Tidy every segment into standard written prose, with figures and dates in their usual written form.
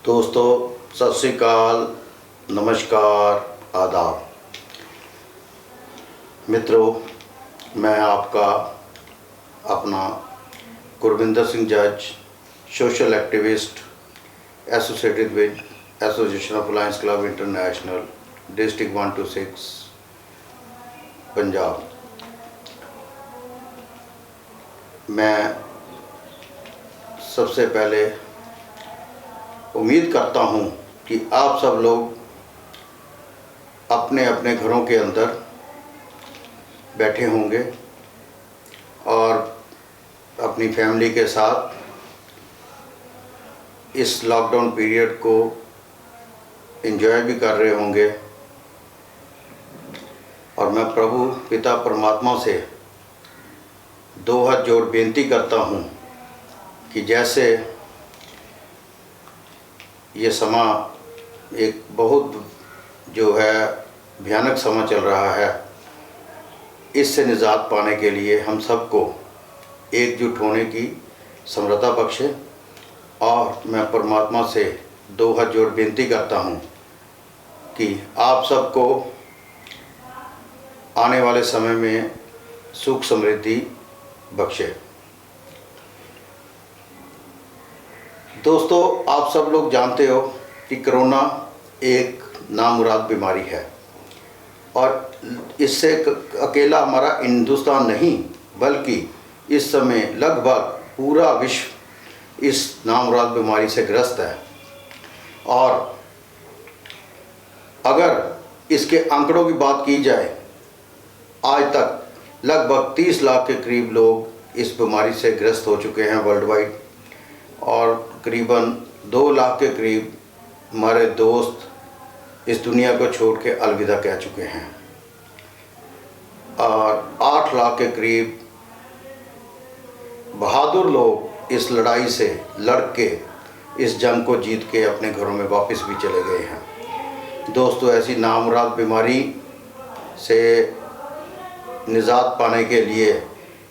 दोस्तों, सत श्री अकाल, नमस्कार, आदाब। मित्रों, मैं आपका अपना गुरविंदर सिंह जज, social activist associated with association of Lions club international, district 126 Punjab. मैं सबसे पहले उम्मीद करता हूँ कि आप सब लोग अपने अपने घरों के अंदर बैठे होंगे और अपनी फैमिली के साथ इस लॉकडाउन पीरियड को एंजॉय भी कर रहे होंगे। और मैं प्रभु पिता परमात्मा से दो हाथ जोड़ बेनती करता हूँ कि जैसे ये समा एक बहुत जो है भयानक समा चल रहा है, इससे निजात पाने के लिए हम सबको एकजुट होने की समर्था बख्शे। और मैं परमात्मा से दो हाथ जोड़ बेनती करता हूँ कि आप सबको आने वाले समय में सुख समृद्धि बख्शे। दोस्तों, आप सब लोग जानते हो कि कोरोना एक नामुराद बीमारी है और इससे अकेला हमारा हिंदुस्तान नहीं बल्कि इस समय लगभग पूरा विश्व इस नामुराद बीमारी से ग्रस्त है। और अगर इसके आंकड़ों की बात की जाए, आज तक लगभग 30 लाख के करीब लोग इस बीमारी से ग्रस्त हो चुके हैं वर्ल्ड वाइड, और करीबन 2 लाख के करीब हमारे दोस्त इस दुनिया को छोड़ के अलविदा कह चुके हैं और 8 लाख के करीब बहादुर लोग इस लड़ाई से लड़ के इस जंग को जीत के अपने घरों में वापस भी चले गए हैं। दोस्तों, ऐसी नामुराद बीमारी से निजात पाने के लिए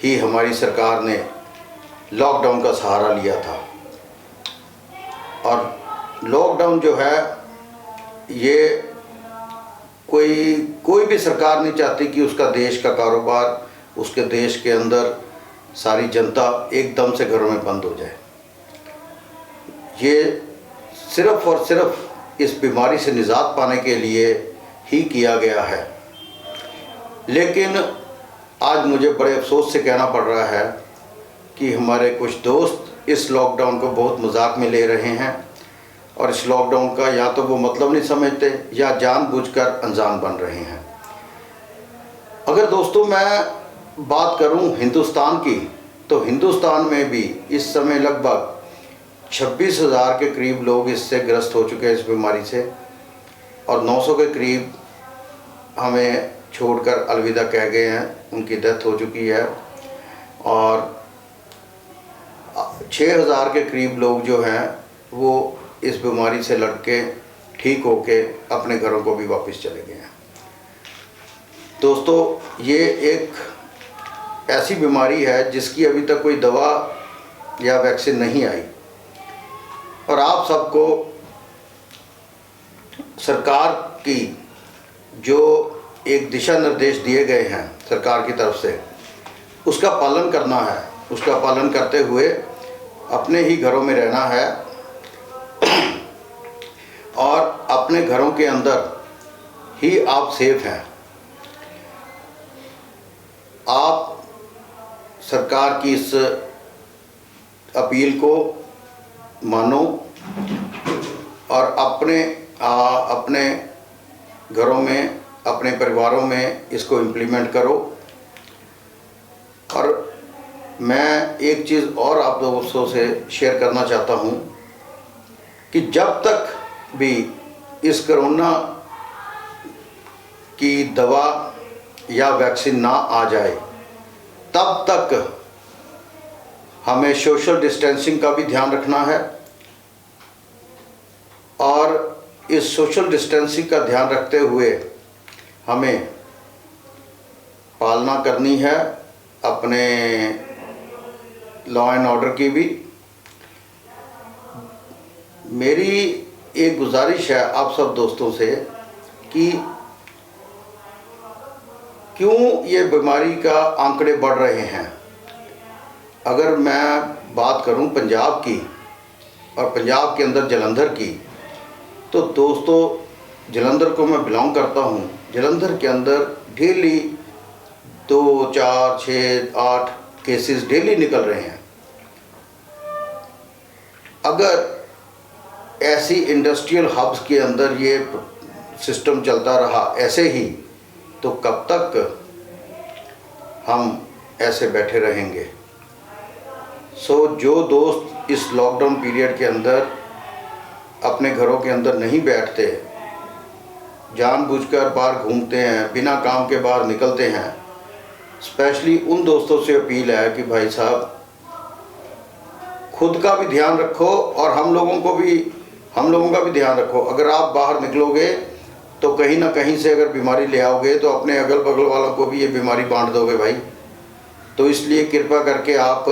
ही हमारी सरकार ने लॉकडाउन का सहारा लिया था। और लॉकडाउन जो है ये कोई भी सरकार नहीं चाहती कि उसका देश का कारोबार, उसके देश के अंदर सारी जनता एकदम से घरों में बंद हो जाए। ये सिर्फ़ और सिर्फ इस बीमारी से निजात पाने के लिए ही किया गया है। लेकिन आज मुझे बड़े अफसोस से कहना पड़ रहा है कि हमारे कुछ दोस्त इस लॉकडाउन को बहुत मजाक में ले रहे हैं और इस लॉकडाउन का या तो वो मतलब नहीं समझते या जानबूझकर अनजान बन रहे हैं। अगर दोस्तों मैं बात करूं हिंदुस्तान की, तो हिंदुस्तान में भी इस समय लगभग 26,000 के करीब लोग इससे ग्रस्त हो चुके हैं इस बीमारी से, और 900 के करीब हमें छोड़कर अलविदा कह गए हैं, उनकी डेथ हो चुकी है। और 6,000 के करीब लोग जो हैं वो इस बीमारी से लड़के ठीक होके अपने घरों को भी वापस चले गए हैं। दोस्तों, ये एक ऐसी बीमारी है जिसकी अभी तक कोई दवा या वैक्सीन नहीं आई, और आप सबको सरकार की जो एक दिशा निर्देश दिए गए हैं सरकार की तरफ से, उसका पालन करना है। उसका पालन करते हुए अपने ही घरों में रहना है और अपने घरों के अंदर ही आप सेफ हैं। आप सरकार की इस अपील को मानो और अपने घरों में, अपने परिवारों में इसको इम्प्लीमेंट करो। और मैं एक चीज़ और आप दोस्तों से शेयर करना चाहता हूँ कि जब तक भी इस कोरोना की दवा या वैक्सीन ना आ जाए, तब तक हमें सोशल डिस्टेंसिंग का भी ध्यान रखना है। और इस सोशल डिस्टेंसिंग का ध्यान रखते हुए हमें पालना करनी है अपने लॉ एंड ऑर्डर की भी। मेरी एक गुजारिश है आप सब दोस्तों से कि क्यों ये बीमारी का आंकड़े बढ़ रहे हैं। अगर मैं बात करूं पंजाब की और पंजाब के अंदर जलंधर की, तो दोस्तों जलंधर को मैं बिलोंग करता हूं। जलंधर के अंदर डेली 2, 4, 6, 8 केसेस डेली निकल रहे हैं। अगर ऐसी इंडस्ट्रियल हब्स के अंदर ये सिस्टम चलता रहा ऐसे ही, तो कब तक हम ऐसे बैठे रहेंगे। जो दोस्त इस लॉकडाउन पीरियड के अंदर अपने घरों के अंदर नहीं बैठते, जानबूझकर बाहर घूमते हैं, बिना काम के बाहर निकलते हैं, स्पेशली उन दोस्तों से अपील है कि भाई साहब खुद का भी ध्यान रखो और हम लोगों का भी ध्यान रखो। अगर आप बाहर निकलोगे तो कहीं ना कहीं से अगर बीमारी ले आओगे तो अपने अगल बगल वालों को भी ये बीमारी बांट दोगे भाई। तो इसलिए कृपा करके आप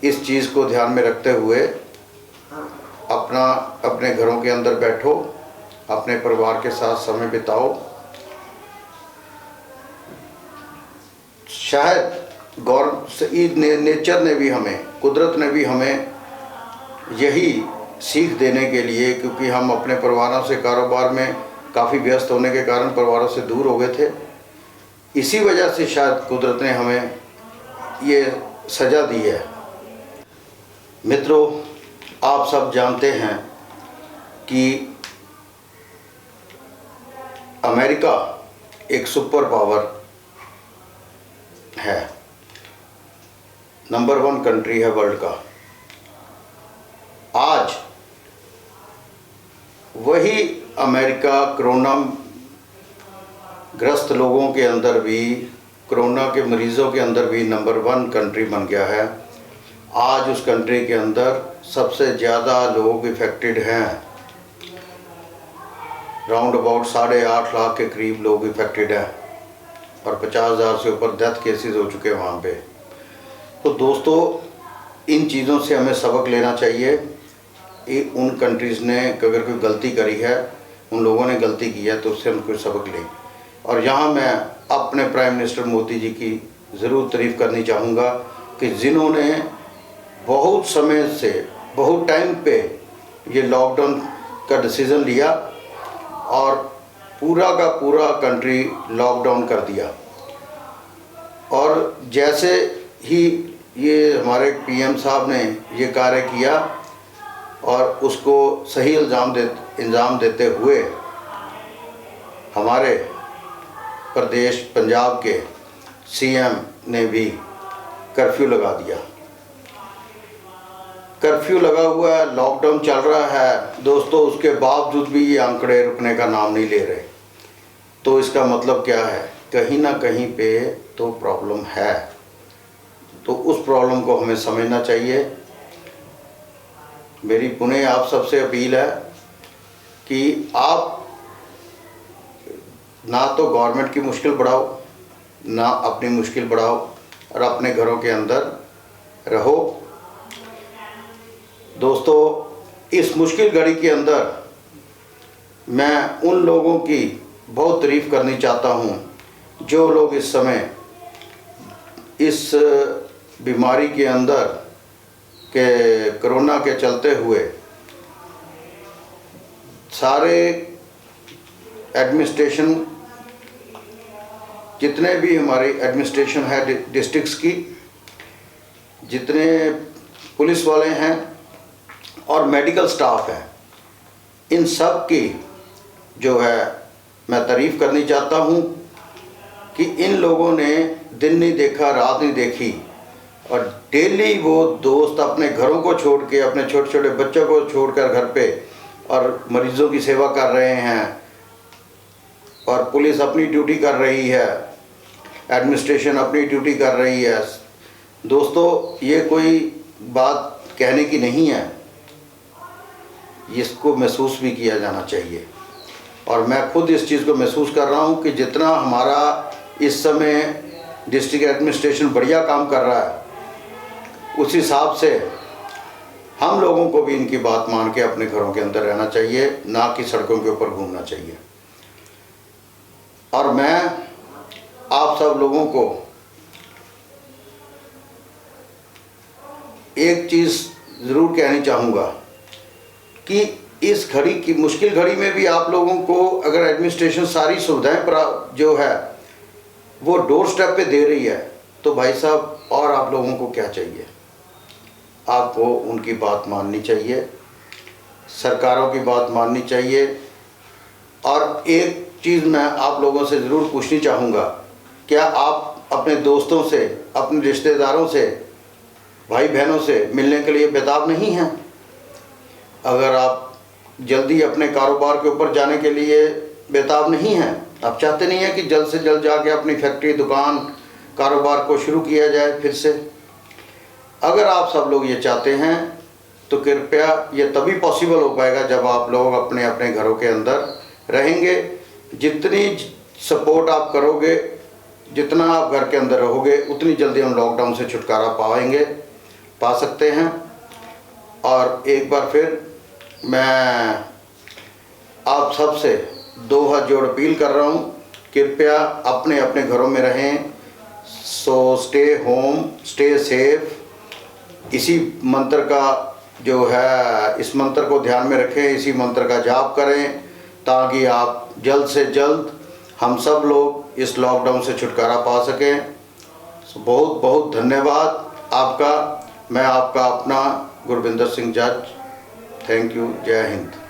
इस चीज़ को ध्यान में रखते हुए अपने घरों के अंदर बैठो, अपने परिवार के साथ समय बिताओ। शायद नेचर ने भी हमें, कुदरत ने भी हमें यही सीख देने के लिए, क्योंकि हम अपने परिवारों से कारोबार में काफ़ी व्यस्त होने के कारण परिवारों से दूर हो गए थे, इसी वजह से शायद कुदरत ने हमें ये सज़ा दी है। मित्रों, आप सब जानते हैं कि अमेरिका एक सुपर पावर है, नंबर 1 कंट्री है वर्ल्ड का। आज वही अमेरिका कोरोना ग्रस्त लोगों के अंदर भी, कोरोना के मरीज़ों के अंदर भी नंबर 1 कंट्री बन गया है। आज उस कंट्री के अंदर सबसे ज़्यादा लोग इफ़ेक्टेड हैं, राउंड अबाउट 8.5 लाख के करीब लोग इफ़ेक्टेड हैं और 50,000 से ऊपर डेथ केसेस हो चुके हैं वहाँ पे। तो दोस्तों, इन चीज़ों से हमें सबक लेना चाहिए। उन कंट्रीज़ ने अगर कोई गलती करी है, उन लोगों ने गलती की है, तो उससे हम कोई सबक लें। और यहाँ मैं अपने प्राइम मिनिस्टर मोदी जी की ज़रूर तारीफ़ करनी चाहूँगा कि जिन्होंने बहुत समय से, बहुत टाइम पे ये लॉकडाउन का डिसीज़न लिया और पूरा का पूरा कंट्री लॉकडाउन कर दिया। और जैसे ही ये हमारे पीएम साहब ने ये कार्य किया और उसको सही इल्ज़ाम देते हुए हमारे प्रदेश पंजाब के सीएम ने भी कर्फ्यू लगा दिया। कर्फ्यू लगा हुआ है, लॉकडाउन चल रहा है दोस्तों, उसके बावजूद भी ये आंकड़े रुकने का नाम नहीं ले रहे। तो इसका मतलब क्या है, कहीं ना कहीं पे तो प्रॉब्लम है। तो उस प्रॉब्लम को हमें समझना चाहिए। मेरी पुनः आप सबसे अपील है कि आप ना तो गवर्नमेंट की मुश्किल बढ़ाओ, ना अपनी मुश्किल बढ़ाओ और अपने घरों के अंदर रहो। दोस्तों, इस मुश्किल घड़ी के अंदर मैं उन लोगों की बहुत तारीफ़ करनी चाहता हूँ जो लोग इस समय इस बीमारी के अंदर के कोरोना के चलते हुए सारे एडमिनिस्ट्रेशन, जितने भी हमारी एडमिनिस्ट्रेशन है डिस्ट्रिक्ट्स की, जितने पुलिस वाले हैं और मेडिकल स्टाफ है, इन सब की जो है मैं तारीफ़ करनी चाहता हूँ कि इन लोगों ने दिन नहीं देखा, रात नहीं देखी और डेली वो दोस्त अपने घरों को छोड़ के, अपने छोटे छोटे बच्चों को छोड़कर घर पे और मरीज़ों की सेवा कर रहे हैं। और पुलिस अपनी ड्यूटी कर रही है, एडमिनिस्ट्रेशन अपनी ड्यूटी कर रही है। दोस्तों, ये कोई बात कहने की नहीं है, इसको महसूस भी किया जाना चाहिए। और मैं खुद इस चीज़ को महसूस कर रहा हूँ कि जितना हमारा इस समय डिस्ट्रिक्ट एडमिनिस्ट्रेशन बढ़िया काम कर रहा है, उस हिसाब से हम लोगों को भी इनकी बात मान के अपने घरों के अंदर रहना चाहिए, ना कि सड़कों के ऊपर घूमना चाहिए। और मैं आप सब लोगों को एक चीज़ ज़रूर कहनी चाहूँगा कि इस घड़ी की मुश्किल घड़ी में भी आप लोगों को अगर एडमिनिस्ट्रेशन सारी सुविधाएं जो है वो डोर स्टेप पे दे रही है, तो भाई साहब और आप लोगों को क्या चाहिए? आपको उनकी बात माननी चाहिए, सरकारों की बात माननी चाहिए। और एक चीज़ मैं आप लोगों से ज़रूर पूछनी चाहूँगा, क्या आप अपने दोस्तों से, अपने रिश्तेदारों से, भाई बहनों से मिलने के लिए बेताब नहीं हैं? अगर आप जल्दी अपने कारोबार के ऊपर जाने के लिए बेताब नहीं हैं, आप चाहते नहीं हैं कि जल्द से जल्द जाके अपनी फैक्ट्री, दुकान, कारोबार को शुरू किया जाए फिर से, अगर आप सब लोग ये चाहते हैं तो कृपया ये तभी पॉसिबल हो पाएगा जब आप लोग अपने अपने घरों के अंदर रहेंगे। जितनी सपोर्ट आप करोगे, जितना आप घर के अंदर रहोगे, उतनी जल्दी हम लॉकडाउन से छुटकारा पा सकते हैं। और एक बार फिर मैं आप सब से दो हाथ जोड़ अपील कर रहा हूँ, कृपया अपने अपने घरों में रहें। So stay home, stay safe. इसी मंत्र का जो है, इस मंत्र को ध्यान में रखें, इसी मंत्र का जाप करें, ताकि आप जल्द से जल्द हम सब लोग इस लॉकडाउन से छुटकारा पा सकें। बहुत बहुत धन्यवाद आपका। मैं आपका अपना गुरविंदर सिंह जज। Thank you. जय हिंद।